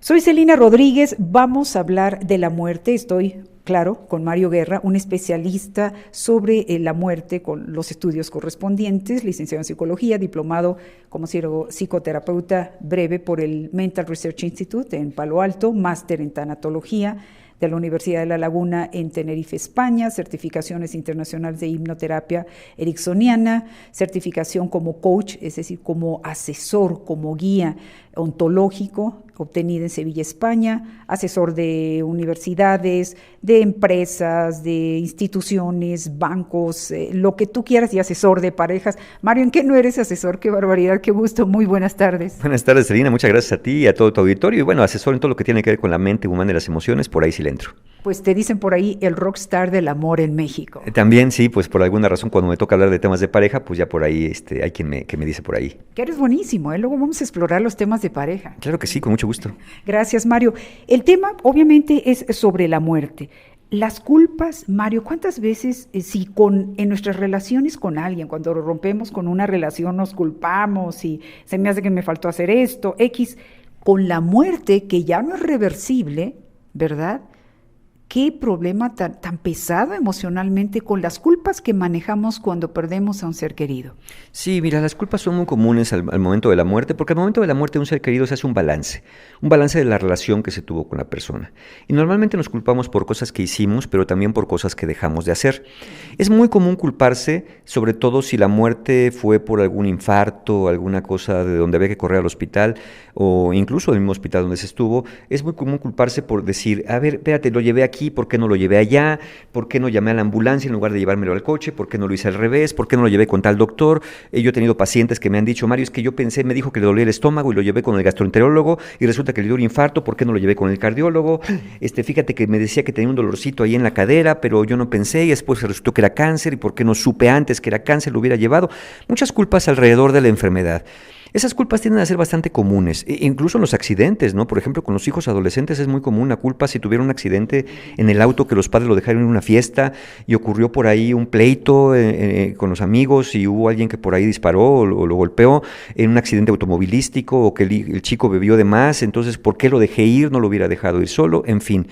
Soy Celina Rodríguez, vamos a hablar de la muerte, estoy, claro, con Mario Guerra, un especialista sobre la muerte con los estudios correspondientes, licenciado en psicología, diplomado como psicoterapeuta breve por el Mental Research Institute en Palo Alto, máster en tanatología de la Universidad de La Laguna en Tenerife, España, certificaciones internacionales de hipnoterapia ericksoniana, certificación como coach, es decir, como asesor, como guía ontológico, obtenida en Sevilla, España, asesor de universidades, de empresas, de instituciones, bancos, lo que tú quieras, y asesor de parejas. Mario, ¿en qué no eres asesor? ¡Qué barbaridad! ¡Qué gusto! Muy buenas tardes. Buenas tardes, Celina. Muchas gracias a ti y a todo tu auditorio. Y bueno, asesor en todo lo que tiene que ver con la mente humana y las emociones, por ahí sí le entro. Pues te dicen por ahí el rockstar del amor en México. También sí, pues por alguna razón cuando me toca hablar de temas de pareja, pues ya por ahí hay que me dice por ahí. Que eres buenísimo, ¿eh? Luego vamos a explorar los temas de pareja. Claro que sí, con mucho gusto. Gracias, Mario. El tema obviamente es sobre la muerte. Las culpas, Mario, ¿cuántas veces en nuestras relaciones con alguien, cuando rompemos con una relación, nos culpamos y se me hace que me faltó hacer esto, X, con la muerte que ya no es reversible, ¿verdad? Qué problema tan pesado emocionalmente con las culpas que manejamos cuando perdemos a un ser querido. Sí, mira, las culpas son muy comunes al momento de la muerte, porque al momento de la muerte de un ser querido se hace un balance de la relación que se tuvo con la persona. Y normalmente nos culpamos por cosas que hicimos, pero también por cosas que dejamos de hacer. Es muy común culparse, sobre todo si la muerte fue por algún infarto, alguna cosa de donde había que correr al hospital, o incluso del mismo hospital donde se estuvo. Es muy común culparse por decir, a ver, espérate, lo llevé aquí, ¿por qué no lo llevé allá? ¿Por qué no llamé a la ambulancia en lugar de llevármelo al coche? ¿Por qué no lo hice al revés? ¿Por qué no lo llevé con tal doctor? Yo he tenido pacientes que me han dicho, Mario, es que yo pensé, me dijo que le dolía el estómago y lo llevé con el gastroenterólogo y resulta que le dio un infarto, ¿por qué no lo llevé con el cardiólogo? Fíjate que me decía que tenía un dolorcito ahí en la cadera, pero yo no pensé y después resultó que era cáncer y ¿por qué no supe antes que era cáncer? Lo hubiera llevado. Muchas culpas alrededor de la enfermedad. Esas culpas tienden a ser bastante comunes, incluso en los accidentes, ¿no? Por ejemplo, con los hijos adolescentes es muy común la culpa si tuvieron un accidente en el auto que los padres lo dejaron en una fiesta y ocurrió por ahí un pleito con los amigos y hubo alguien que por ahí disparó o lo golpeó en un accidente automovilístico o que el chico bebió de más, entonces ¿por qué lo dejé ir? No lo hubiera dejado ir solo, en fin.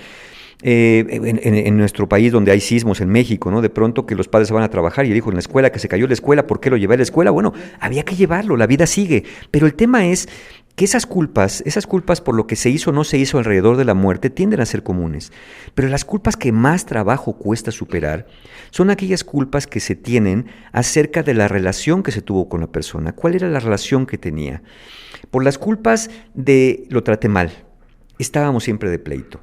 En nuestro país donde hay sismos en México, ¿no? De pronto que los padres se van a trabajar y el hijo en la escuela, que se cayó en la escuela, ¿por qué lo llevé a la escuela? Bueno, había que llevarlo, la vida sigue, pero el tema es que esas culpas por lo que se hizo o no se hizo alrededor de la muerte tienden a ser comunes, pero las culpas que más trabajo cuesta superar son aquellas culpas que se tienen acerca de la relación que se tuvo con la persona. ¿Cuál era la relación que tenía? Por las culpas de lo traté mal, estábamos siempre de pleito.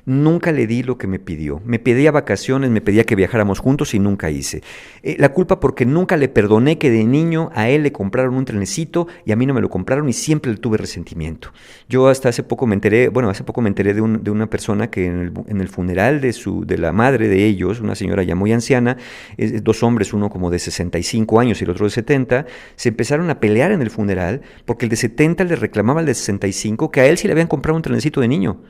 Nunca le di lo que me pidió. Me pedía vacaciones, me pedía que viajáramos juntos y nunca hice. La culpa porque nunca le perdoné que de niño a él le compraron un trenecito y a mí no me lo compraron y siempre le tuve resentimiento. Yo hasta hace poco me enteré de una persona que en el funeral de la madre de ellos, una señora ya muy anciana, dos hombres, uno como de 65 años y el otro de 70, se empezaron a pelear en el funeral porque el de 70 le reclamaba al de 65 que a él sí le habían comprado un trenecito de niño,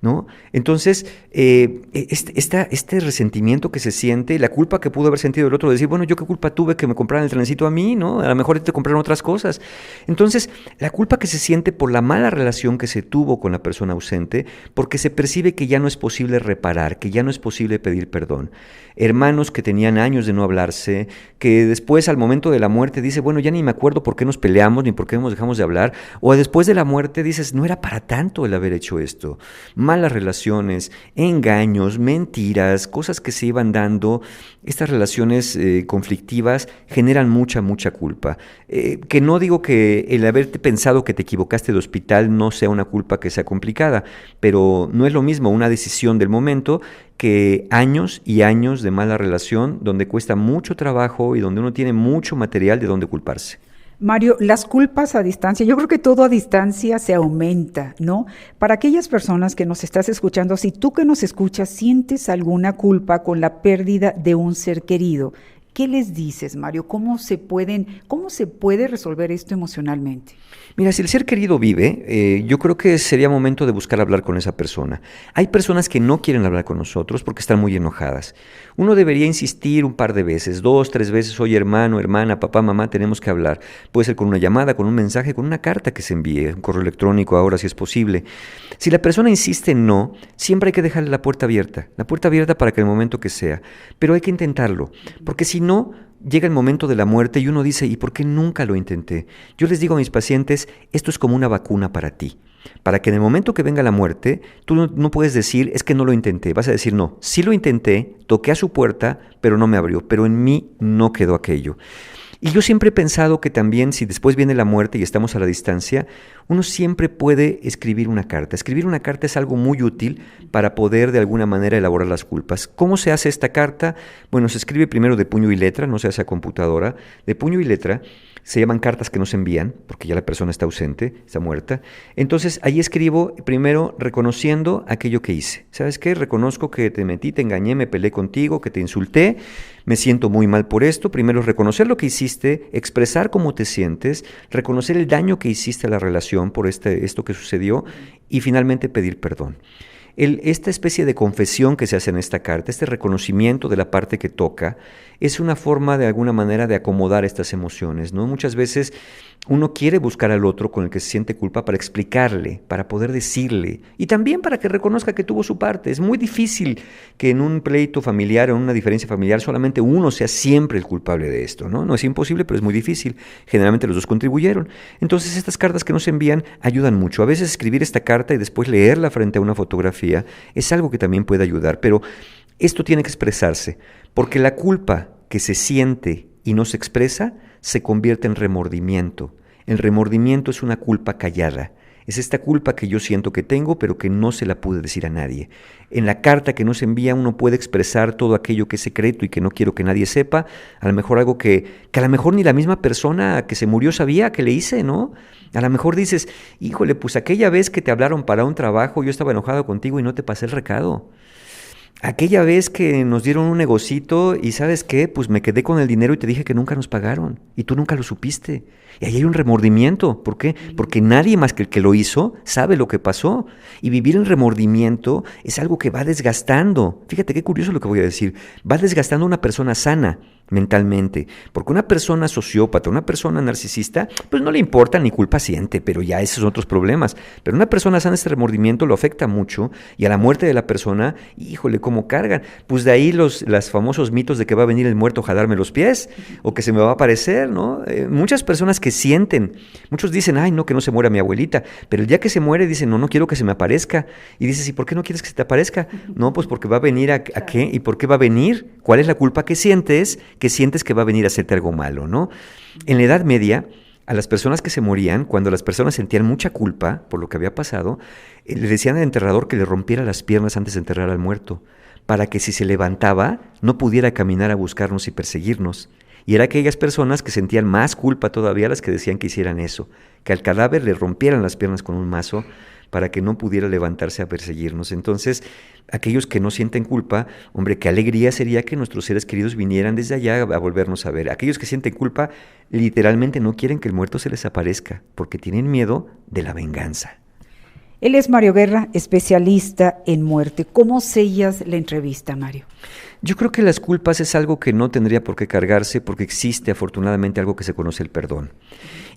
¿no? Entonces, este resentimiento que se siente, la culpa que pudo haber sentido el otro, de decir, bueno, ¿yo qué culpa tuve que me compraran el trenecito a mí? ¿No? A lo mejor te compraron otras cosas. Entonces, la culpa que se siente por la mala relación que se tuvo con la persona ausente, porque se percibe que ya no es posible reparar, que ya no es posible pedir perdón. Hermanos que tenían años de no hablarse, que después al momento de la muerte dice, bueno, ya ni me acuerdo por qué nos peleamos, ni por qué nos dejamos de hablar, o después de la muerte dices, no era para tanto el haber hecho esto. Malas relaciones, engaños, mentiras, cosas que se iban dando, estas relaciones conflictivas generan mucha culpa. Que no digo que el haberte pensado que te equivocaste de hospital no sea una culpa que sea complicada, pero no es lo mismo una decisión del momento que años y años de mala relación donde cuesta mucho trabajo y donde uno tiene mucho material de donde culparse. Mario, las culpas a distancia, yo creo que todo a distancia se aumenta, ¿no? Para aquellas personas que nos estás escuchando, si tú que nos escuchas sientes alguna culpa con la pérdida de un ser querido, ¿qué les dices, Mario? ¿Cómo se puede resolver esto emocionalmente? Mira, si el ser querido vive, yo creo que sería momento de buscar hablar con esa persona. Hay personas que no quieren hablar con nosotros porque están muy enojadas. Uno debería insistir un par de veces, 2, 3 veces, oye hermano, hermana, papá, mamá, tenemos que hablar. Puede ser con una llamada, con un mensaje, con una carta que se envíe, un correo electrónico ahora si es posible. Si la persona insiste en no, siempre hay que dejarle la puerta abierta para que el momento que sea. Pero hay que intentarlo, porque si no, llega el momento de la muerte y uno dice, ¿y por qué nunca lo intenté? Yo les digo a mis pacientes, esto es como una vacuna para ti. Para que en el momento que venga la muerte, tú no puedes decir, es que no lo intenté. Vas a decir, no, sí lo intenté, toqué a su puerta, pero no me abrió, pero en mí no quedó aquello. Y yo siempre he pensado que también si después viene la muerte y estamos a la distancia, uno siempre puede escribir una carta. Escribir una carta es algo muy útil para poder de alguna manera elaborar las culpas. ¿Cómo se hace esta carta? Bueno, se escribe primero de puño y letra, no se hace a computadora, de puño y letra. Se llaman cartas que no se envían, porque ya la persona está ausente, está muerta. Entonces, ahí escribo primero reconociendo aquello que hice. ¿Sabes qué? Reconozco que te metí, te engañé, me peleé contigo, que te insulté, me siento muy mal por esto. Primero, reconocer lo que hiciste, expresar cómo te sientes, reconocer el daño que hiciste a la relación por esto que sucedió y finalmente pedir perdón. Esta especie de confesión que se hace en esta carta, este reconocimiento de la parte que toca, es una forma de alguna manera de acomodar estas emociones, ¿no? Muchas veces uno quiere buscar al otro con el que se siente culpa para explicarle, para poder decirle y también para que reconozca que tuvo su parte. Es muy difícil que en un pleito familiar o en una diferencia familiar solamente uno sea siempre el culpable de esto, ¿no? No es imposible, pero es muy difícil. Generalmente los dos contribuyeron. Entonces estas cartas que nos envían ayudan mucho. A veces escribir esta carta y después leerla frente a una fotografía es algo que también puede ayudar, pero esto tiene que expresarse, porque la culpa que se siente y no se expresa se convierte en remordimiento. El remordimiento es una culpa callada. Es esta culpa que yo siento que tengo, pero que no se la pude decir a nadie. En la carta que nos envía uno puede expresar todo aquello que es secreto y que no quiero que nadie sepa. A lo mejor algo que a lo mejor ni la misma persona que se murió sabía que le hice, ¿no? A lo mejor dices, híjole, pues aquella vez que te hablaron para un trabajo, yo estaba enojado contigo y no te pasé el recado. Aquella vez que nos dieron un negocito y ¿sabes qué? Pues me quedé con el dinero y te dije que nunca nos pagaron y tú nunca lo supiste. Y ahí hay un remordimiento. ¿Por qué? Porque nadie más que el que lo hizo sabe lo que pasó. Y vivir en remordimiento es algo que va desgastando. Fíjate qué curioso lo que voy a decir. Va desgastando a una persona sana mentalmente. Porque una persona sociópata, una persona narcisista, pues no le importa ni culpa siente, pero ya esos son otros problemas. Pero una persona sana, este remordimiento lo afecta mucho y a la muerte de la persona, híjole, cómo cargan. Pues de ahí los famosos mitos de que va a venir el muerto a jalarme los pies o que se me va a aparecer, ¿no? Muchas personas que sienten, muchos dicen, ay, no, que no se muera mi abuelita, pero el día que se muere dicen, no, no quiero que se me aparezca. Y dices, ¿y por qué no quieres que se te aparezca? No, pues porque va a venir ¿a qué? ¿Y por qué va a venir? ¿Cuál es la culpa que sientes que va a venir a hacerte algo malo, ¿no? En la Edad Media, a las personas que se morían, cuando las personas sentían mucha culpa por lo que había pasado, le decían al enterrador que le rompiera las piernas antes de enterrar al muerto, para que si se levantaba no pudiera caminar a buscarnos y perseguirnos. Y eran aquellas personas que sentían más culpa todavía las que decían que hicieran eso, que al cadáver le rompieran las piernas con un mazo para que no pudiera levantarse a perseguirnos. Entonces, aquellos que no sienten culpa, hombre, qué alegría sería que nuestros seres queridos vinieran desde allá a volvernos a ver. Aquellos que sienten culpa, literalmente no quieren que el muerto se les aparezca, porque tienen miedo de la venganza. Él es Mario Guerra, especialista en muerte. ¿Cómo sellas la entrevista, Mario? Yo creo que las culpas es algo que no tendría por qué cargarse porque existe afortunadamente algo que se conoce el perdón.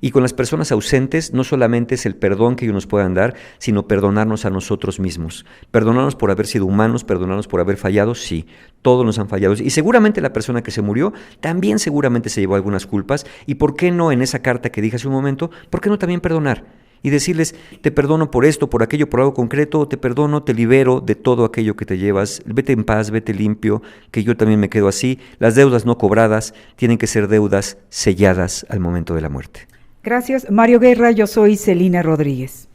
Y con las personas ausentes no solamente es el perdón que ellos nos puedan dar, sino perdonarnos a nosotros mismos. Perdonarnos por haber sido humanos, perdonarnos por haber fallado, sí, todos nos han fallado. Y seguramente la persona que se murió también seguramente se llevó algunas culpas. ¿Y por qué no en esa carta que dije hace un momento, por qué no también perdonar? Y decirles, te perdono por esto, por aquello, por algo concreto, te perdono, te libero de todo aquello que te llevas, vete en paz, vete limpio, que yo también me quedo así. Las deudas no cobradas tienen que ser deudas selladas al momento de la muerte. Gracias, Mario Guerra, yo soy Celina Rodríguez.